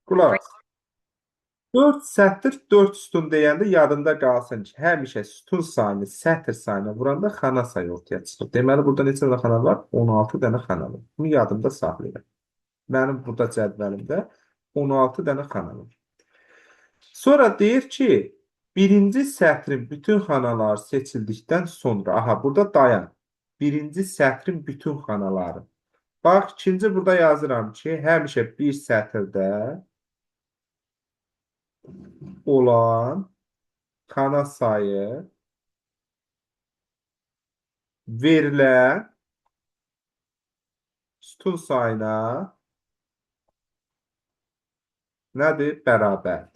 Qulaq as. 4 sətr 4 sütun deyəndə yadında qalsın ki, həmişə sütun sayını sətr sayına vuranda xana sayı ortaya çıxır. Deməli, burada neçə dənə xana var? 16 dənə xana var. Bunu yadımda saxlayıram. Mənim burada cədvəlimdə 16 dənə xana var. Sonra deyir ki, birinci sətrin bütün xanaları seçildikdən sonra, aha, burada dayan. Birinci sətrin bütün xanaları. Bax, ikinci burada yazıram ki, həmişə bir sətirdə olan xana sayı verilən sütun sayına nədir? Bərabərdir.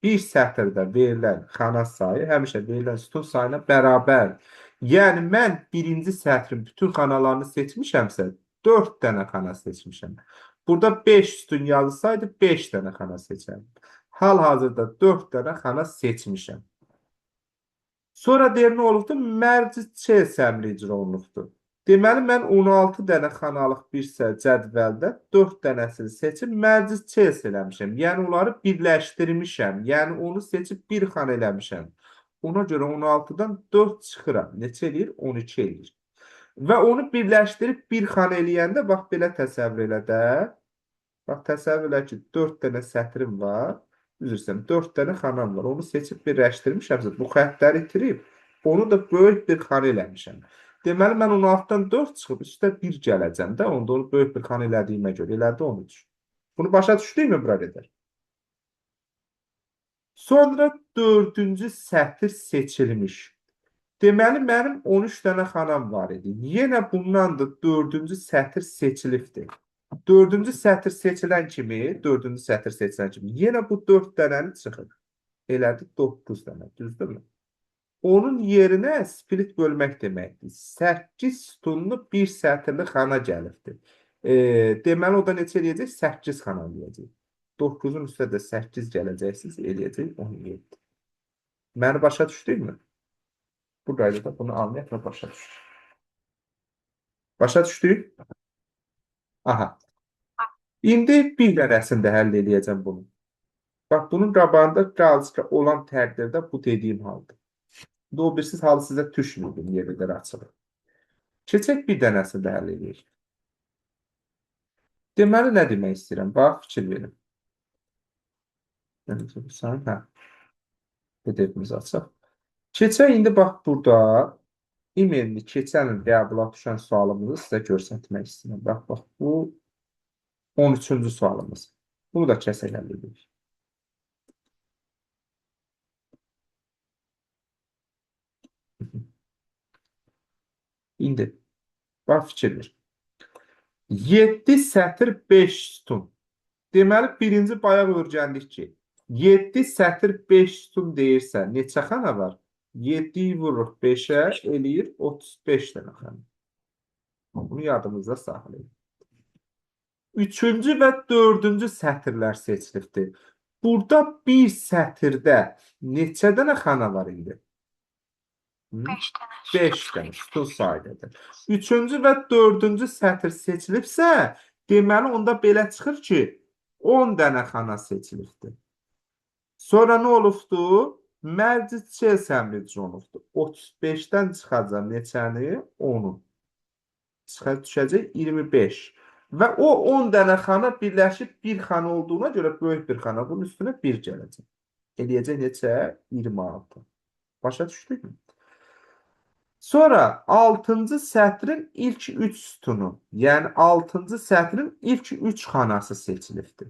Bir sətirdə verilən xana sayı həmişə verilən sütun sayına bərabərdir. Yəni, mən birinci sətrin bütün xanalarını seçmişəmsə, 4 dənə xana seçmişəm. Burada 5 sütun yazılsaydı, 5 dənə xana seçərdim. Hal-hazırda 4 dənə xana seçmişəm. Sonra deyir, nə olubdur? Mərci C səmri icra olunubdur. Deməli, mən 16 dənə xanalıq bir cədvəldə 4 dənəsini seçib mərci C eləmişəm. Yəni, onları birləşdirmişəm. Yəni, onu seçib bir xana eləmişəm. Ona görə 16-dan 4 çıxıram. Neçə eləyir? 12 eləyir. Və onu birləşdirib bir xana eləyəndə, bax, belə təsəvvür elə də. Bax, təsəvvür elə ki, 4 dənə sətrim var. Üzrsən, 4 dənə xanam var. Onu seçib birləşdirmişəm. Bu xəttləri itirib, onu da böyük bir xana eləmişəm. Deməli, mən 16-dan 4 çıxıb, üstə 1 gələcəm də, onda onu böyük bir xana elədiyimə görə, elədi 13. Bunu başa düşdükmü bura qədər? Sonra 4-cü sətr seçilmiş. Deməli, mənim 13 dənə xanam var idi. Yenə bundan da 4-cü sətr seçilibdir. 4-cü sətr seçilən kimi, 4-cü sətr seçilən kimi, yenə bu 4 dənəni çıxır. Elədi 9 dənə, düzdürmü? Onun yerinə split bölmək deməkdir. 8 sütunlu bir sətirli xana gəlibdir. Deməli, o da neçə eləyəcək? 8 xana eləyəcək. 9-un üstə də 8 gələcəksiniz, eləyəcək 17. Məni başa düşdükmü? Bu qaydada bunu anlayaq və başa düşdük. Başa düşdük? Aha. İndi bir dənəsində həll eləyəcəm bunu. Bax, bunun qabağında qalçıqa olan təqdirdə bu dediyim haldır. O birsiz halı sizə düşmürdüm, yerləri açılır. Keçək bir dənəsində həll edək. Deməli, nə demək istəyirəm? Bax, fikir verin. Hə. PDF-imizi açaq. Keçək, indi bax, burada e-mailini keçən il qəbula düşən sualımızı sizə göstərmək istəyirəm. Bax, bu 13-cü sualımız. Bunu da kəsək həll edirik. İndi, bax, fikir ver. 7 sətr 5 sütun. Deməli, birinci bayaq öyrəndik ki, 7 sətr 5 sütun deyirsə, neçə xana var? 7-yi vururuq 5-ə, eləyir 35 dənə xana. Bunu yadımızda saxlayın. 3-cü və 4-cü sətirlər seçilibdir. Burada bir sətirdə neçə dənə xana var indi? 5 dənə sütun sayıdır. 3-cü və 4-cü sətr seçilibsə, deməli, onda belə çıxır ki, 10 dənə xana seçilibdir. Sonra nə olubdur? Mərci C səmrici olubdur. 35-dən çıxacaq neçəni? 10-u. Düşəcək 25. Və o 10 dənə xana birləşib bir xana olduğuna görə böyük bir xana. Bunun üstünə 1 gələcək. Eləyəcək neçə? 26. Başa düşdük mü? Sonra 6-cı sətrin ilk 3 sütunu, yəni 6-cı sətrin ilk 3 xanası seçilibdir.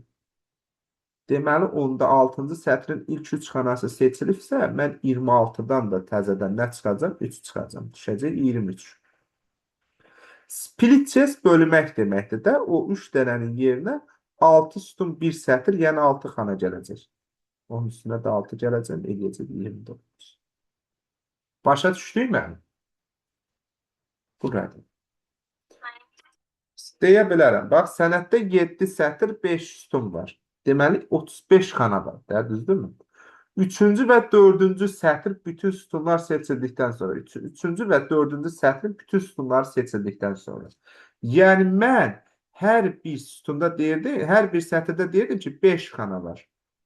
Deməli, onda 6-cı sətrin ilk 3 xanası seçilibsə, mən 26-dan da təzədən nə çıxacaq? 3 çıxacaq. Düşəcək 23. Split test bölmək deməkdir də, o 3 dənənin yerinə 6 sütun 1 sətr, yəni 6 xana gələcək. Onun üstünə də 6 gələcək, eləyəcək 29. Başa düşdük mənim? Bu qədər. Deyə bilərəm. Bax, sənətdə 7 sətr 5 sütun var. Deməli, 35 xana var. Düzdürmü? 3-cü və 4-cü sətr bütün sütunlar seçildikdən sonra. 3-cü və 4-cü sətrin bütün sütunları seçildikdən sonra. Yəni, mən Hər bir sütunda deyirdi, hər bir sətirdə deyirdim ki, 5 xana var.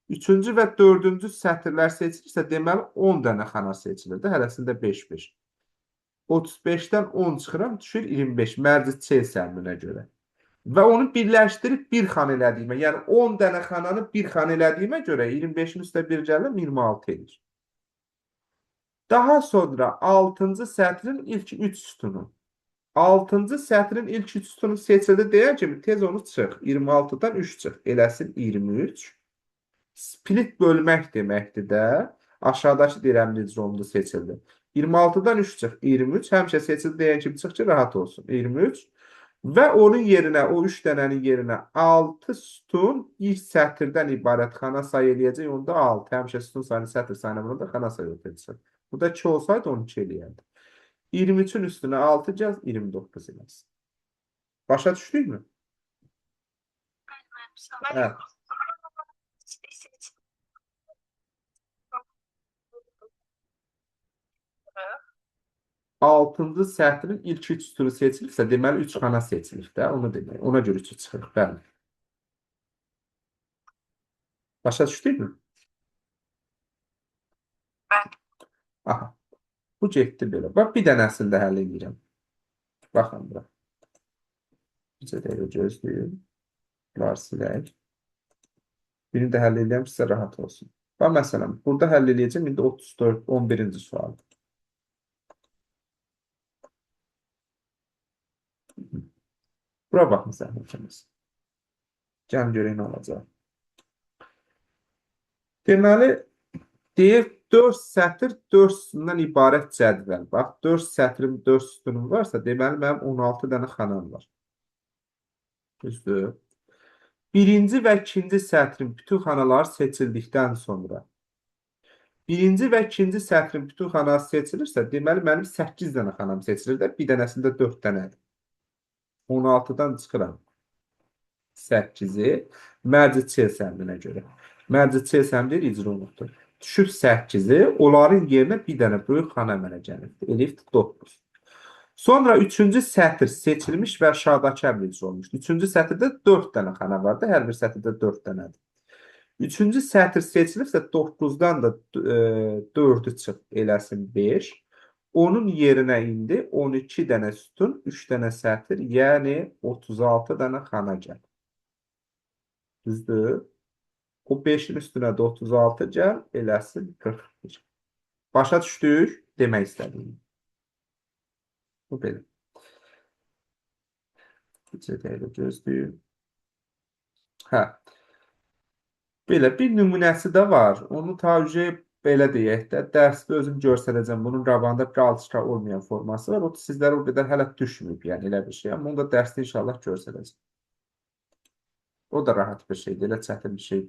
Üçüncü və dördüncü sətirlər seçilirsə, deməli 10 dənə xana seçilir də, hərəsində 5-5. 35-dən 10 çıxıram, düşür 25 mərci C səmrinə görə. Və onu birləşdirib bir xana elədiyimə, yəni 10 dənə xananı bir xana elədiyimə görə 25-in üstə 1 gəlir, 26 edir. Daha sonra 6-cı sətrin ilk 3 sütunu. 6-cı sətrin ilk 3 sütunu seçildi deyən kimi tez onu çıx. 26-dan 3 çıx. Eləsin 23. Split bölmək deməkdir də. Aşağıdakı deyirəm necə oldu seçildi. 26-dan 3 çıx. 23. Həmişə seçildi deyən kimi çıx ki, rahat olsun. 23. Və onun yerinə, o 3 dənənin yerinə 6 sütun ilk sətirdən ibarət xana sayı eləyəcək. Onda 6. Həmişə sütun sayını, sətr sayını burada xana sayı ötəcək. Burada 2 olsaydı 12 eləyərdi. 23-ün üstünə 6 cəz 29 eləsin. Başa düşdükmü? Hə. 6-cı sətrin ilk 3 sütunu seçilirsə, deməli 3 xana seçilir də, onu demək. Ona görə 3 çıxır. Bəli. Başa düşdükmü? Aha. Bu getdi belə. Bax, bir dənəsini də həll edirəm. Baxın bura. Bizə də gözləyim. Bunlar silək. Birini də həll edirəm, sizə rahat olsun. Bax, məsələn, burada həll edəcəm. İndi 34, 11-ci sual. Bura baxın zəhmətimiz. Gəlin görək nə olacaq. Deməli, deyir 4 sətr 4 sütundan ibarət cədvəl. Bax, 4 sətrim 4 sütunum varsa, deməli mənim 16 dənə xanam var. Düzdür. Birinci və ikinci sətrin bütün xanaları seçildikdən sonra birinci və ikinci sətrin bütün xanası seçilirsə, deməli mənim 8 dənə xanam seçilir də, bir dənəsində 4 dənədir. 16-dan çıxıram 8-i mərci C səmrinə görə. Mərci C səmri icra olunubdur. Düşüb 8-i, onların yerinə bir dənə böyük xana əmələ gəlibdir. Elif 9. Sonra 3-cü sətr seçilmiş və aşağıdakı əmr icra olunmuşdur. 3-cü sətirdə 4 dənə xana var da, hər bir sətirdə 4 dənədir. 3-cü sətr seçilirsə 9-dan da 4-ü çıx, eləsin 5. Onun yerinə indi 12 dənə sütun, 3 dənə sətr, yəni 36 dənə xana gəl. Düzdür? O 5-in üstünə də 36 gəl, eləsin 41. Başa düşdük? Demək istədiyim. Bu belə. Necə gözləyim. Hə. Belə bir nümunəsi də var. Onu tavsiyə belə deyək də, dərsdə özüm göstərəcəm. Bunun qabağında bir alçıqa olmayan forması var. O da sizlərə o qədər hələ düşməyib, yəni elə bir şey. Amma onu da dərsdə inşallah göstərəcəm. O da rahat bir şeydir, elə çətin bir şey deyil.